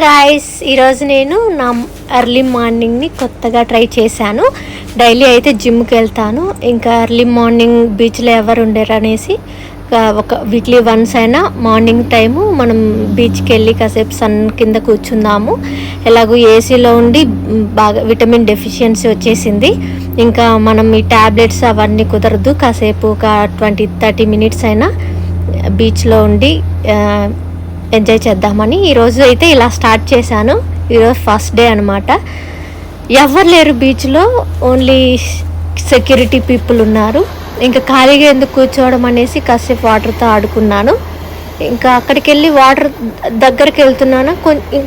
Guys, ఈరోజు నేను నా ఎర్లీ మార్నింగ్ని కొత్తగా ట్రై చేశాను. డైలీ అయితే జిమ్కి వెళ్తాను. ఇంకా ఎర్లీ మార్నింగ్ బీచ్లో ఎవరు ఉండరు అనేసి ఒక వీక్లీ వన్స్ అయినా మార్నింగ్ టైము మనం బీచ్కి వెళ్ళి కాసేపు సన్ కింద కూర్చుందాము. ఎలాగో ఏసీలో ఉండి బాగా విటమిన్ డెఫిషియన్సీ వచ్చేసింది. ఇంకా మనం ఈ ట్యాబ్లెట్స్ అవన్నీ కుదరదు. కాసేపు ఒక 20-30 మినిట్స్ అయినా బీచ్లో ఉండి ఎంజాయ్ చేద్దామని ఈరోజు అయితే ఇలా స్టార్ట్ చేశాను. ఈరోజు ఫస్ట్ డే అనమాట. ఎవరు లేరు బీచ్లో, ఓన్లీ సెక్యూరిటీ పీపుల్ ఉన్నారు. ఇంకా ఖాళీగా ఎందుకు కూర్చోవడం అనేసి కాసేపు వాటర్తో ఆడుకున్నాను. ఇంకా అక్కడికి వెళ్ళి వాటర్ దగ్గరికి వెళ్తున్నాను.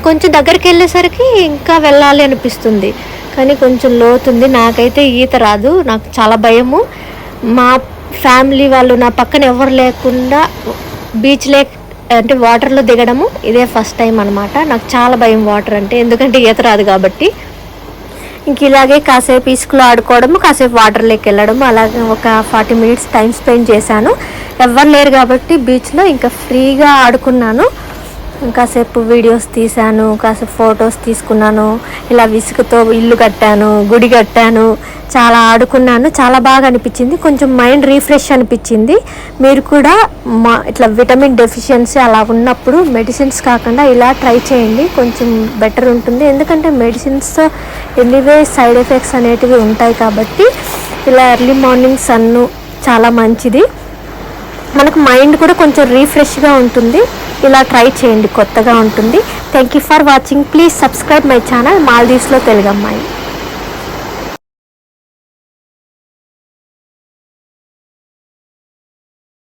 కొంచెం దగ్గరికి వెళ్ళేసరికి ఇంకా వెళ్ళాలి అనిపిస్తుంది, కానీ కొంచెం లోతుంది. నాకైతే ఈత రాదు, నాకు చాలా భయము. మా ఫ్యామిలీ వాళ్ళు నా పక్కన ఎవరు లేకుండా బీచ్ అంటే వాటర్లో దిగడము ఇదే ఫస్ట్ టైం అనమాట. నాకు చాలా భయం వాటర్ అంటే, ఎందుకంటే ఈత రాదు కాబట్టి. ఇంక ఇలాగే కాసేపు ఇసుకలో ఆడుకోవడము, కాసేపు వాటర్లోకి వెళ్ళడము, అలాగే ఒక 40 మినిట్స్ టైం స్పెండ్ చేశాను. ఎవరు లేరు కాబట్టి బీచ్లో ఇంకా ఫ్రీగా ఆడుకున్నాను. కాసేపు వీడియోస్ తీశాను, కాసేపు ఫొటోస్ తీసుకున్నాను. ఇలా ఇసుకతో ఇల్లు కట్టాను, గుడి కట్టాను, చాలా ఆడుకున్నాను. చాలా బాగా అనిపించింది, కొంచెం మైండ్ రీఫ్రెష్ అనిపించింది. మీరు కూడా ఇట్లా విటమిన్ డెఫిషియన్సీ అలా ఉన్నప్పుడు మెడిసిన్స్ కాకుండా ఇలా ట్రై చేయండి, కొంచెం బెటర్ ఉంటుంది. ఎందుకంటే మెడిసిన్స్ ఎనీవే సైడ్ ఎఫెక్ట్స్ అనేటివి ఉంటాయి కాబట్టి ఇలా ఎర్లీ మార్నింగ్ సన్ను చాలా మంచిది. మనకు మైండ్ కూడా కొంచెం రీఫ్రెష్గా ఉంటుంది. ఇలా ట్రై చేయండి, కొత్తగా ఉంటుంది. Thank you for watching. Please subscribe my channel మాల్దీవ్స్లో తెలుగు అమ్మాయి.